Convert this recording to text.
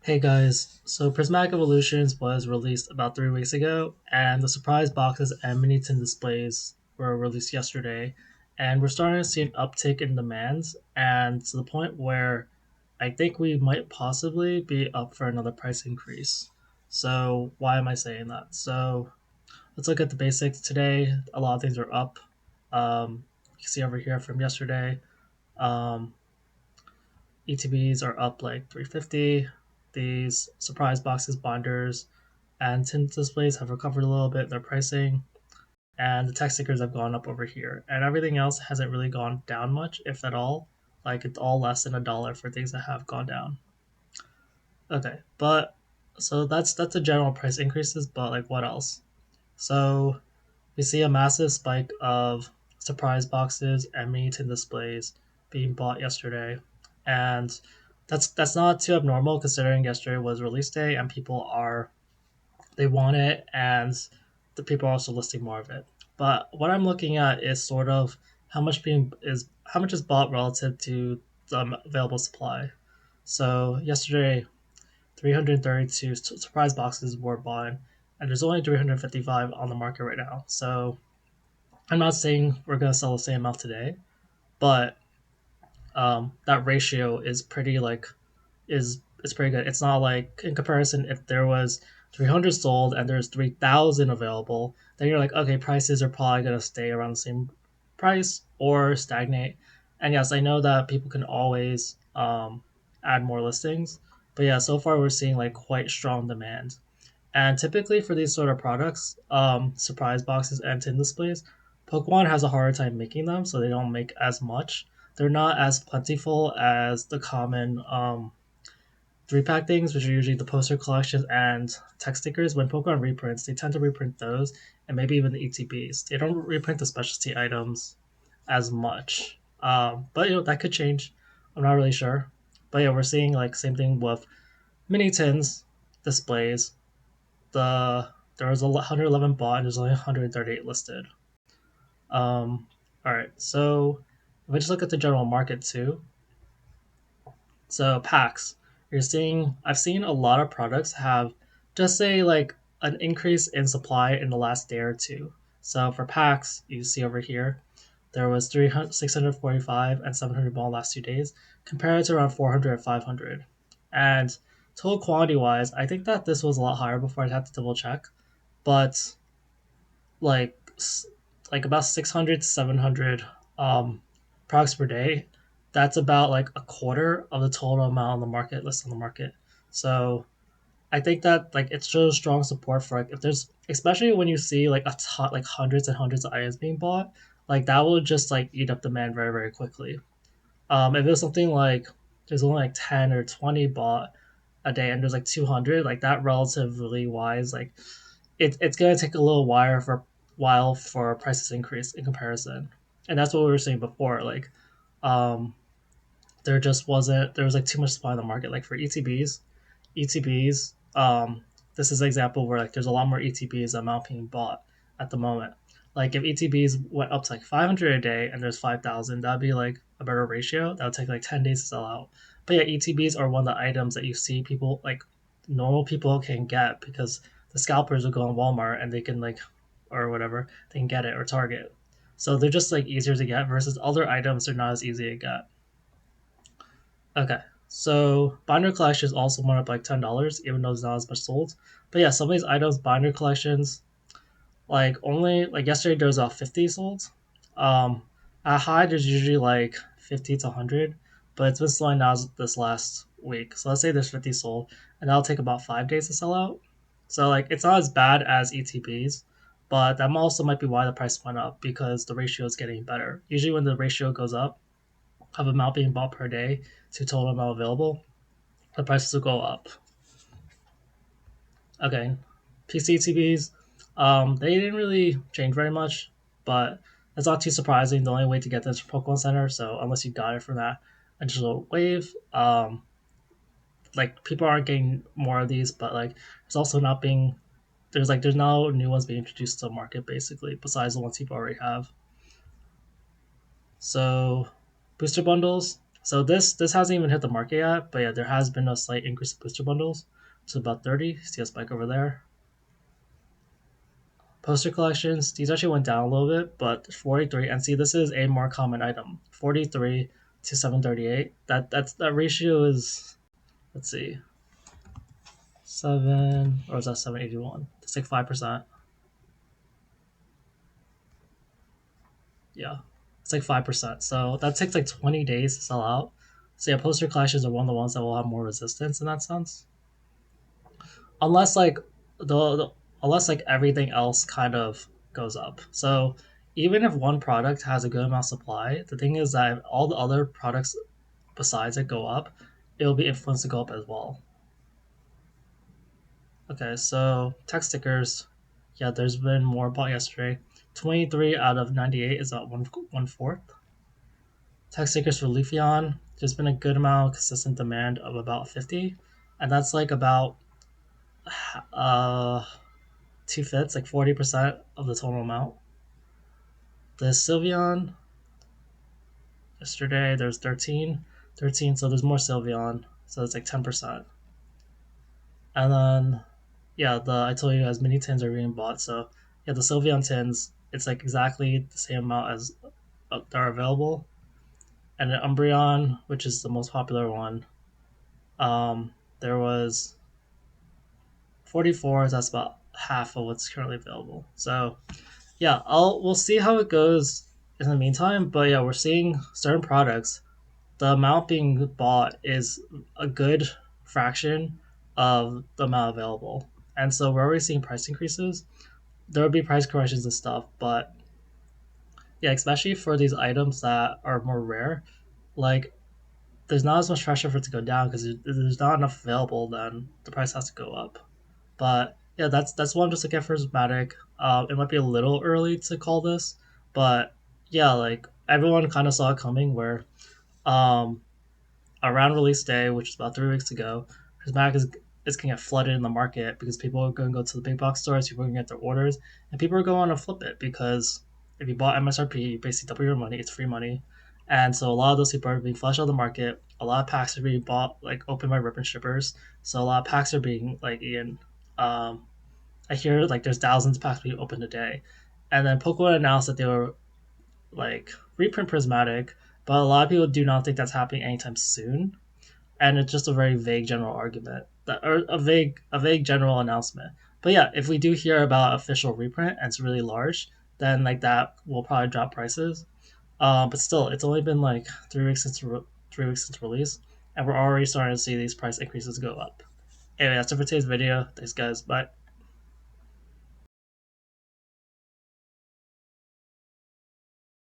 Hey guys, so Prismatic Evolutions was released about 3 weeks ago, and the surprise boxes and mini tin displays were released yesterday, and we're starting to see an uptick in demands, and to the point where I think we might possibly be up for another price increase. So why am I saying that? So let's look at the basics today. A lot of things are up. You can see over here from yesterday. Um, ETBs are up like 350. These surprise boxes, binders, and tint displays have recovered a little bit their pricing, and the text stickers have gone up over here. And everything else hasn't really gone down much, if at all. Like it's all less than $1 for things that have gone down. Okay, but so that's the general price increases. But like what else? So we see a massive spike of surprise boxes and mini tin displays being bought yesterday, and that's not too abnormal considering yesterday was release day and people are they want it, and the people are also listing more of it. But what I'm looking at is sort of how much is bought relative to the available supply. So yesterday, 332 surprise boxes were bought, and there's only 355 on the market right now. So I'm not saying we're going to sell the same amount today, but that ratio is pretty like is it's pretty good. It's not like in comparison if there was 300 sold and there's 3,000 available, then you're like, okay, prices are probably going to stay around the same price or stagnate. And yes, I know that people can always add more listings, but yeah, so far we're seeing like quite strong demand. And typically for these sort of products, surprise boxes and tin displays, Pokemon has a harder time making them, so they don't make as much. They're not as plentiful as the common 3 pack things, which are usually the poster collections and text stickers. When Pokemon reprints, they tend to reprint those and maybe even the ETBs. They don't reprint the specialty items as much. But that could change. I'm not really sure. But yeah, we're seeing like same thing with mini tins displays. There was 111 bought and there's only 138 listed. All right, so if we just look at the general market too, so packs, I've seen a lot of products have just say like an increase in supply in the last day or two. So for packs, you see over here, there was 300, 645 and 700 ball last 2 days, compared to around 400 and 500. And total quantity wise, I think that this was a lot higher before. I'd have to double check, but like like about 600 to 700 um products per day. That's about like a quarter of the total amount on the market list on the market. So I think that like it shows strong support for like if there's, especially when you see like a ton, like hundreds and hundreds of items being bought, like that will just like eat up demand very very quickly. If it was something like there's only like 10 or 20 bought a day and there's like 200, like that relatively wise, like it's gonna take a little while for prices increase in comparison, and that's what we were saying before. Like, um, there was like too much supply in the market. Like for ETBs, this is an example where like there's a lot more ETBs amount being bought at the moment. Like if ETBs went up to like 500 a day and there's 5,000, that'd be like a better ratio. That would take like 10 days to sell out. But yeah, ETBs are one of the items that you see people like normal people can get because the scalpers will go on Walmart and they can like or whatever they can get it or Target. So they're just like easier to get versus other items they're not as easy to get. Okay. So binder collections also went up like $10, even though there's not as much sold. But yeah, some of these items, binder collections, like only like yesterday there was 50 sold. Um, at high there's usually like 50 to 100, but it's been slowing down this last week. So let's say there's 50 sold, and that'll take about 5 days to sell out. So like it's not as bad as ETBs, but that also might be why the price went up because the ratio is getting better. Usually when the ratio goes up of amount being bought per day to total amount available, the prices will go up. Okay, PCTVs, they didn't really change very much, but it's not too surprising. The only way to get this from Pokemon Center, so unless you got it from that initial wave, like people aren't getting more of these, but like there's also not being there's no new ones being introduced to the market basically, besides the ones people already have. So booster bundles. So this hasn't even hit the market yet, but yeah, there has been a slight increase in booster bundles to about 30. See a spike over there. Poster collections, these actually went down a little bit, but 43, and see this is a more common item. 43 to 738. That ratio is, let's see, 7, or is that 781? It's like 5%. Yeah. It's like 5%. So that takes like 20 days to sell out. So yeah, poster collections are one of the ones that will have more resistance in that sense. Unless like the unless like everything else kind of goes up. So even if one product has a good amount of supply, the thing is that if all the other products besides it go up, it'll be influenced to go up as well. Okay, so text stickers, yeah, there's been more bought yesterday. 23 out of 98 is at one fourth. Text stickers for Leafeon, there's been a good amount of consistent demand of about 50, and that's like about uh two fifths, like 40% of the total amount. The Sylveon, yesterday there's 13, so there's more Sylveon, so it's like 10%. And then, yeah, I told you as many tins are being bought, so yeah, the Sylveon tins, it's like exactly the same amount as that are available. And the Umbreon, which is the most popular one, there was 44, that's about half of what's currently available. So yeah, we'll see how it goes in the meantime. But yeah, we're seeing certain products. The amount being bought is a good fraction of the amount available, and so we're already seeing price increases. There will be price corrections and stuff, but yeah, especially for these items that are more rare, like there's not as much pressure for it to go down because there's not enough available. Then the price has to go up. But yeah, that's one just to get for Prismatic. It might be a little early to call this, but yeah, like everyone kind of saw it coming. Where um, around release day, which is about 3 weeks ago, Prismatic is going to get flooded in the market because people are going to go to the big box stores, people are going to get their orders, and people are going to flip it because if you bought MSRP, you basically double your money. It's free money, and so a lot of those people are being flushed out of the market. A lot of packs are being bought like open by Reprint shippers, so a lot of packs are being like in. Um, I hear like there's thousands of packs being opened a day, and then Pokemon announced that they were like reprint Prismatic, but a lot of people do not think that's happening anytime soon, and it's just a very vague general argument that, or a vague general announcement. But yeah, if we do hear about official reprint and it's really large, then like that will probably drop prices. But still, it's only been like 3 weeks 3 weeks since release, and we're already starting to see these price increases go up. Anyway, that's it for today's video. Thanks, guys. Bye.